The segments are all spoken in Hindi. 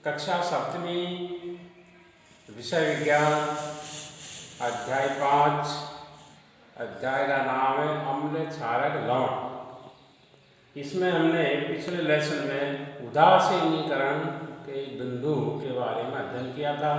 कक्षा सप्तमी विषय विज्ञान अध्याय 5। अध्याय का नाम है अम्ल क्षारक लवण। इसमें हमने पिछले लेसन में उदासीनीकरण के बिंदु के बारे में अध्ययन किया था,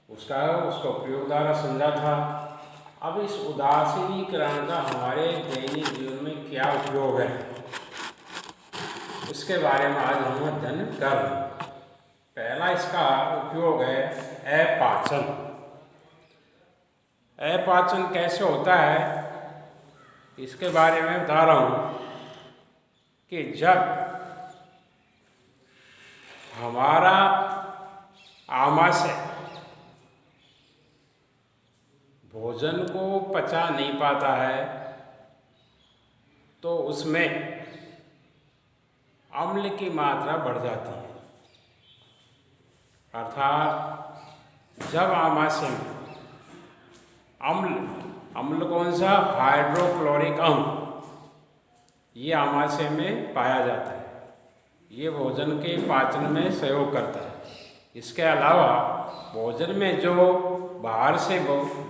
उसका प्रयोग द्वारा समझा था। अब इस उदासीनीकरण का हमारे दैनिक जीवन में क्या उपयोग है, उसके बारे में आज हम अध्ययन कर रहे हैं। पहला इसका उपयोग है अपाचन। अपाचन कैसे होता है इसके बारे में बता रहा हूँ कि जब हमारा आमाशय भोजन को पचा नहीं पाता है तो उसमें अम्ल की मात्रा बढ़ जाती है। अर्थात जब आमाशय में अम्ल कौन सा, हाइड्रोक्लोरिक अम्ल, ये आमाशय में पाया जाता है। ये भोजन के पाचन में सहयोग करता है। इसके अलावा भोजन में जो बाहर से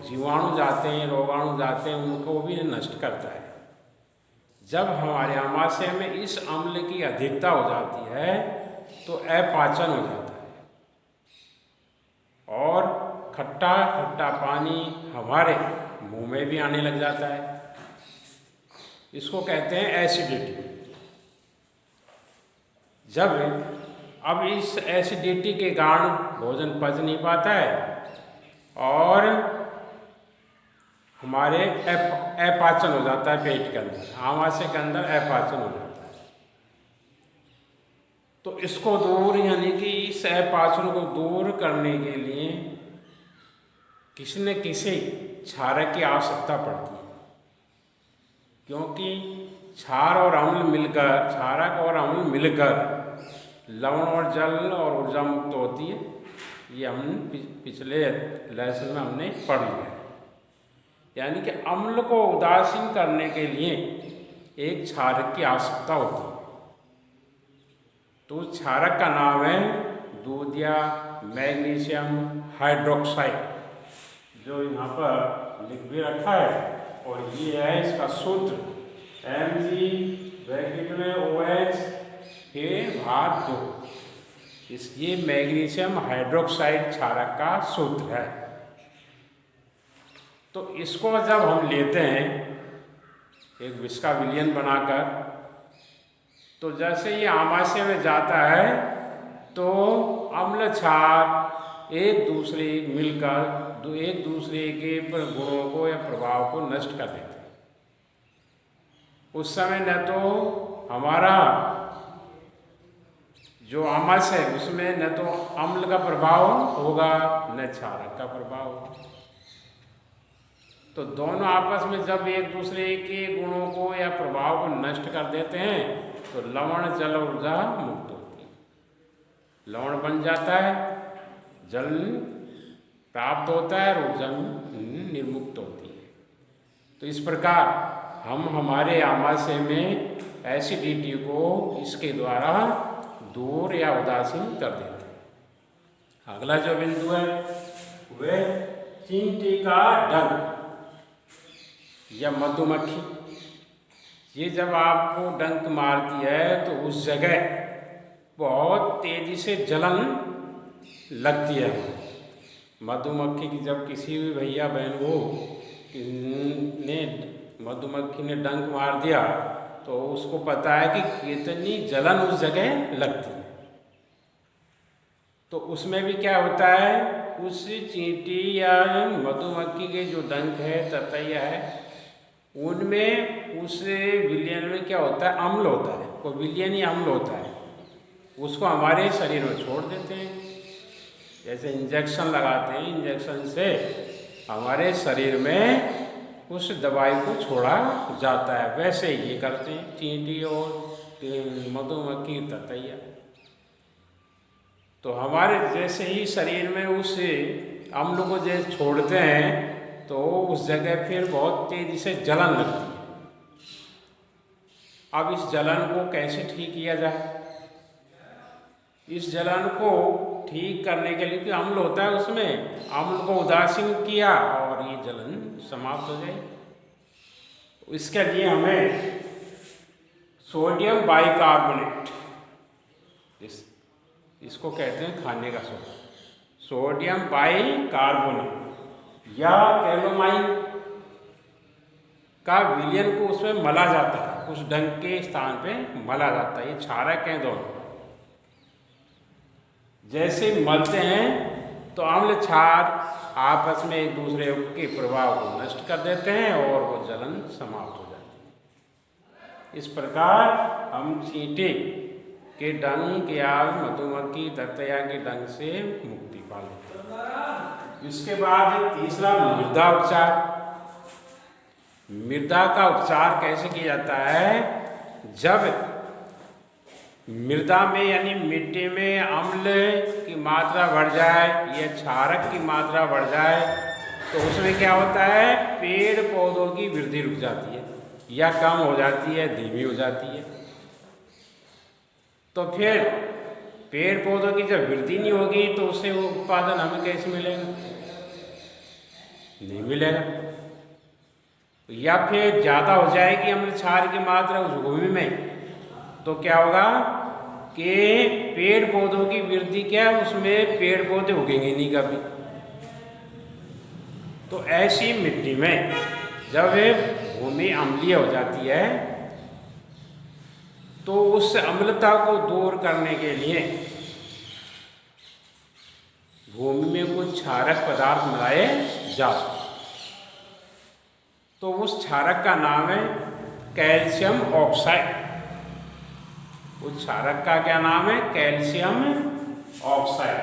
जीवाणु जाते हैं, रोगाणु जाते हैं, उनको भी नष्ट करता है। जब हमारे आमाशय में इस अम्ल की अधिकता हो जाती है तो अपाचन हो जाता है और खट्टा खट्टा पानी हमारे मुंह में भी आने लग जाता है। इसको कहते हैं एसिडिटी। जब अब इस एसिडिटी के कारण भोजन पच नहीं पाता है और हमारे अपाचन हो जाता है, पेट के अंदर, आमाशय के अंदर अपाचन हो जाता है। तो इसको दूर, यानी कि इस अपाचन को दूर करने के लिए किसी न किसी क्षारक की आवश्यकता पड़ती है, क्योंकि क्षारक और अम्ल मिलकर लवण और जल और ऊर्जा मुक्त होती है। ये हम पिछले लेसन में हमने पढ़ लिया है। यानी कि अम्ल को उदासीन करने के लिए एक क्षारक की आवश्यकता होती है। तो उस क्षारक का नाम है दूध या मैग्नीशियम हाइड्रोक्साइड, जो यहाँ पर लिख भी रखा है। और ये है इसका सूत्र Mg/OH ये मैग्नीशियम हाइड्रोक्साइड क्षारक का सूत्र है। तो इसको जब हम लेते हैं एक विष का विलयन बनाकर, तो जैसे ये आमाशय में जाता है तो अम्ल क्षार एक दूसरे के गुणों को या प्रभाव को नष्ट कर देते हैं। उस समय न तो हमारा जो आमाशय है उसमें न तो अम्ल का प्रभाव होगा न क्षारक का प्रभाव होगा। तो दोनों आपस में जब एक दूसरे के गुणों को या प्रभाव को नष्ट कर देते हैं तो लवण जल ऊर्जा मुक्त होती है। लवण बन जाता है, जल प्राप्त होता है और ऊर्जा निर्मुक्त होती है। तो इस प्रकार हम हमारे आमाशय में एसिडिटी को इसके द्वारा दूर या उदासीन कर देते हैं। अगला जो बिंदु है वह चींटी का डंक या मधुमक्खी। ये जब आपको डंक मारती है तो उस जगह बहुत तेजी से जलन लगती है। मधुमक्खी की जब किसी भी भैया बहन को मधुमक्खी ने डंक मार दिया तो उसको पता है कि कितनी जलन उस जगह लगती है। तो उसमें भी क्या होता है, उस चींटी या मधुमक्खी के जो डंक है, ततैया है, उनमें उस विलयन में क्या होता है, अम्ल होता है। वो विलयन ही अम्ल होता है, उसको हमारे शरीर में छोड़ देते हैं। जैसे इंजेक्शन लगाते हैं, इंजेक्शन से हमारे शरीर में उस दवाई को छोड़ा जाता है, वैसे ये करते हैं चींटी और मधुमक्खी, ततैया। तो हमारे जैसे ही शरीर में उस अम्ल को जैसे छोड़ते हैं तो उस जगह फिर बहुत तेजी से जलन लगती है। अब इस जलन को कैसे ठीक किया जाए? इस जलन को ठीक करने के लिए, अम्ल होता है उसमें, अम्ल को उदासीन किया और ये जलन समाप्त हो जाए। इसके लिए हमें सोडियम बाइकार्बोनेट, इसको कहते हैं खाने का सोडा, सोडियम बाइकार्बोनेट या कैलोमाइन का विलयन को उसमें मला जाता है, उस डंक के स्थान पे मला जाता है। ये क्षारक हैं दोनों। जैसे मलते हैं तो अम्ल क्षार आपस में एक दूसरे के प्रभाव को नष्ट कर देते हैं और वो जलन समाप्त हो जाती है। इस प्रकार हम चींटी के डंक या मधुमक्खी दत्तया के डंक से मुक्ति पा लेते हैं। इसके बाद तीसरा मृदा उपचार। मृदा का उपचार कैसे किया जाता है? जब मृदा में यानी मिट्टी में अम्ल की मात्रा बढ़ जाए या क्षारक की मात्रा बढ़ जाए तो उसमें क्या होता है, पेड़ पौधों की वृद्धि रुक जाती है या कम हो जाती है, धीमी हो जाती है। तो फिर पेड़ पौधों की जब वृद्धि नहीं होगी तो उससे वो उत्पादन हमें कैसे मिलेगा? नहीं मिलेगा। या फिर ज़्यादा हो जाएगी अम्ल क्षार की मात्रा उस भूमि में तो क्या होगा कि पेड़ पौधों की वृद्धि क्या है, उसमें पेड़ पौधे उगेंगे नहीं कभी। तो ऐसी मिट्टी में जब भूमि अम्लीय हो जाती है तो उस अम्लता को दूर करने के लिए भूमि में कुछ क्षारक पदार्थ मिलाए जाते। तो उस क्षारक का नाम है कैल्शियम ऑक्साइड। उस क्षारक का क्या नाम है? कैल्शियम ऑक्साइड,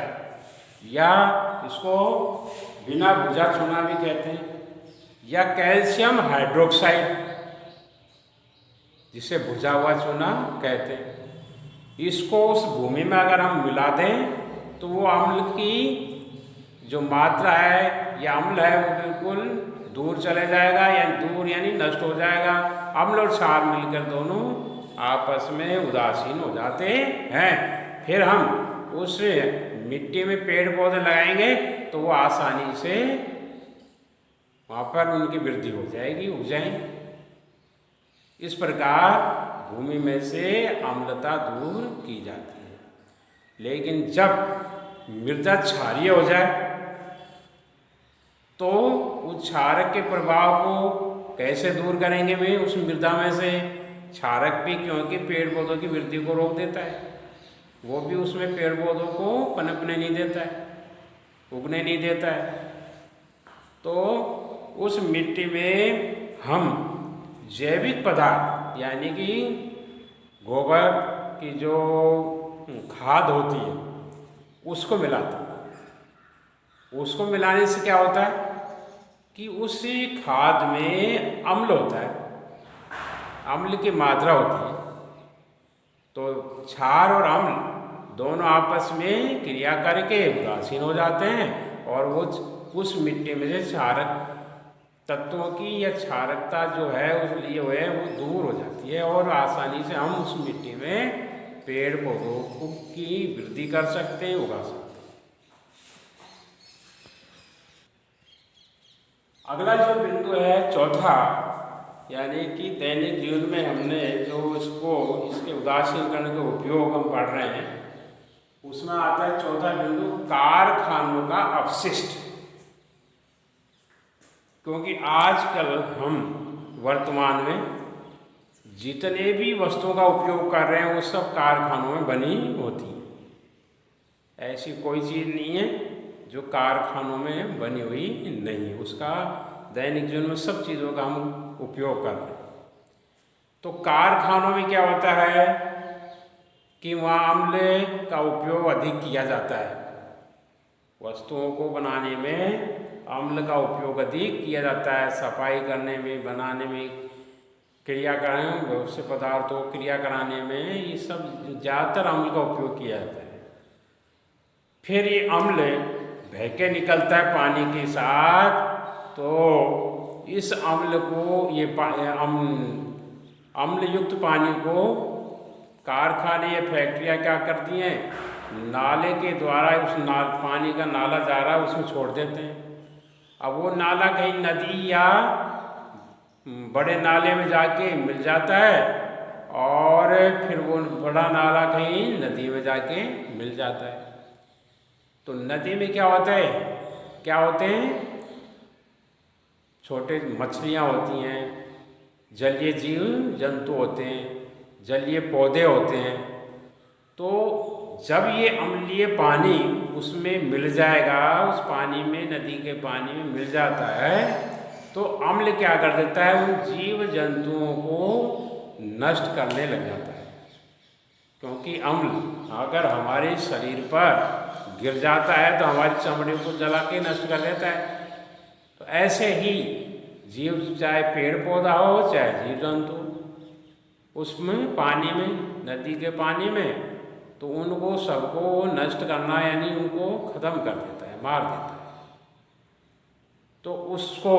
या इसको बिना भुजा चूना भी कहते हैं, या कैल्शियम हाइड्रोक्साइड जिसे भुजा हुआ चूना कहते हैं। इसको उस भूमि में अगर हम मिला दें तो वो अम्ल की जो मात्रा है या अम्ल है वो बिल्कुल दूर चले जाएगा, या दूर यानी नष्ट हो जाएगा। अम्ल और क्षार मिलकर दोनों आपस में उदासीन हो जाते हैं। फिर हम उस मिट्टी में पेड़ पौधे लगाएंगे तो वो आसानी से वहाँ पर उनकी वृद्धि हो जाएगी, उग जाएंगे। इस प्रकार भूमि में से अम्लता दूर की जाती है। लेकिन जब मृदा क्षारीय हो जाए तो उस क्षारक के प्रभाव को कैसे दूर करेंगे वे उस मृदा में से? क्षारक भी क्योंकि पेड़ पौधों की वृद्धि को रोक देता है, वो भी उसमें पेड़ पौधों को पनपने नहीं देता है, उगने नहीं देता है। तो उस मिट्टी में हम जैविक पदार्थ यानी कि गोबर की जो खाद होती है उसको मिलाते हैं। उसको मिलाने से क्या होता है कि उसी खाद में अम्ल होता है, अम्ल की मात्रा होती है। तो क्षार और अम्ल दोनों आपस में क्रिया करके उदासीन हो जाते हैं और वो उस मिट्टी में से क्षारक तत्वों की या क्षारकता जो है उस लिए वो दूर हो जाती है और आसानी से हम उस मिट्टी में पेड़ पौधों की वृद्धि कर सकते हैं, उगा सकते हैं। अगला जो बिंदु है चौथा, यानी कि दैनिक जीवन में हमने जो इसके उदासीनीकरण के उपयोग हम पढ़ रहे हैं उसमें आता है चौथा बिंदु कारखानों का अपशिष्ट। क्योंकि आजकल हम वर्तमान में जितने भी वस्तुओं का उपयोग कर रहे हैं वो सब कारखानों में बनी होती है। ऐसी कोई चीज़ नहीं है जो कारखानों में बनी हुई नहीं है, उसका दैनिक जीवन में सब चीज़ों का हम उपयोग कर रहे हैं। तो कारखानों में क्या होता है कि वहाँ अम्ल का उपयोग अधिक किया जाता है। वस्तुओं को बनाने में अम्ल का उपयोग अधिक किया जाता है, सफाई करने में, बनाने में, क्रिया कराने, बहुत से पदार्थों को क्रिया कराने में, ये सब ज़्यादातर अम्ल का उपयोग किया जाता है। फिर ये अम्ल बह के निकलता है पानी के साथ, तो इस अम्ल को ये अम्ल युक्त पानी को कारखाने या फैक्ट्रियाँ क्या करती हैं नाले के द्वारा उस पानी का नाला जा रहा है उसमें छोड़ देते हैं। अब वो नाला कहीं नदी या बड़े नाले में जाके मिल जाता है और फिर वो बड़ा नाला कहीं नदी में जाके मिल जाता है। तो नदी में क्या होता है, क्या होते हैं, छोटे मछलियाँ होती हैं, जलीय जीव जंतु होते हैं, जलीय पौधे होते हैं। तो जब ये अम्लीय पानी उसमें मिल जाएगा, उस पानी में, नदी के पानी में मिल जाता है, तो अम्ल क्या कर देता है, उन जीव जंतुओं को नष्ट करने लग जाता है। क्योंकि अम्ल अगर हमारे शरीर पर गिर जाता है तो हमारी चमड़ी को जला के नष्ट कर देता है। तो ऐसे ही जीव, चाहे पेड़ पौधा हो चाहे जीव जंतु, उसमें पानी में, नदी के पानी में, तो उनको सबको नष्ट करना यानी उनको खत्म कर देता है, मार देता है। तो उसको,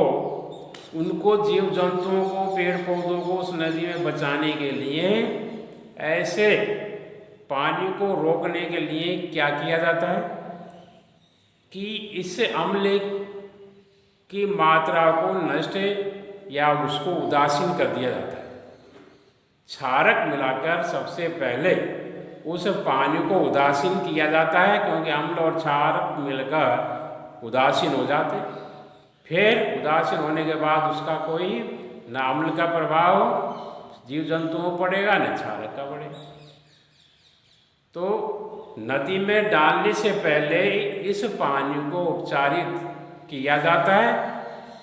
उनको, जीव जंतुओं को, पेड़ पौधों को उस नदी में बचाने के लिए ऐसे पानी को रोकने के लिए क्या किया जाता है कि इससे अम्ल की मात्रा को नष्ट या उसको उदासीन कर दिया जाता है। क्षारक मिलाकर सबसे पहले उस पानी को उदासीन किया जाता है, क्योंकि अम्ल और क्षारक मिलकर उदासीन हो जाते। फिर उदासीन होने के बाद उसका कोई न अम्ल का प्रभाव जीव जंतुओं पर पड़ेगा न क्षारक का पड़ेगा। तो नदी में डालने से पहले इस पानी को उपचारित किया जाता है,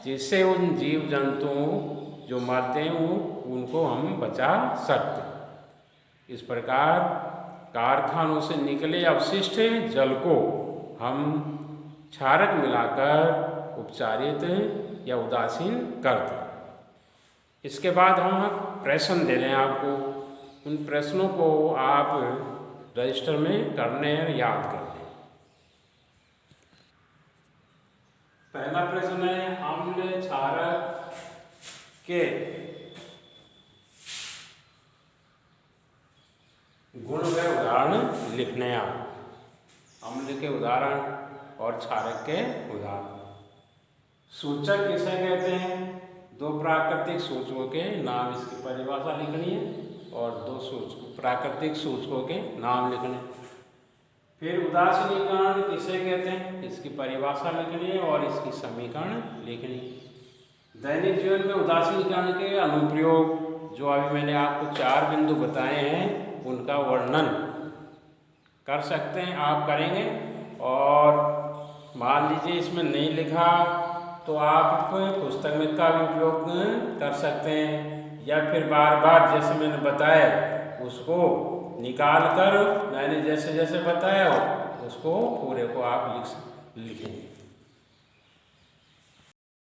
जिससे उन जीव जंतुओं जो मरते हैं उनको हम बचा सकते हैं। इस प्रकार कारखानों से निकले अपशिष्ट जल को हम क्षारक मिलाकर उपचारित या उदासीन करते हैं। इसके बाद हम प्रश्न दे रहे हैं आपको। उन प्रश्नों को आप रजिस्टर में करने हैं, याद करने। पहला प्रश्न है, अम्ल क्षारक के गुण व उदाहरण लिखने हैं आप। अम्ल के उदाहरण और क्षारक के उदाहरण। सूचक किसे कहते हैं? दो प्राकृतिक सूचकों के नाम, इसकी परिभाषा लिखनी है और दो प्राकृतिक सूचकों के नाम लिखने। फिर उदासीनीकरण किसे कहते हैं, इसकी परिभाषा लिखनी है और इसकी समीकरण लिखनी। दैनिक जीवन में उदासीनीकरण के अनुप्रयोग, जो अभी मैंने आपको 4 बिंदु बताए हैं, उनका वर्णन कर सकते हैं, आप करेंगे। और मान लीजिए इसमें नहीं लिखा तो आप पुस्तक में का भी उपयोग कर सकते हैं, या फिर बार बार जैसे मैंने बताया उसको निकाल कर, मैंने जैसे जैसे बताया उसको पूरे को आप लिखेंगे।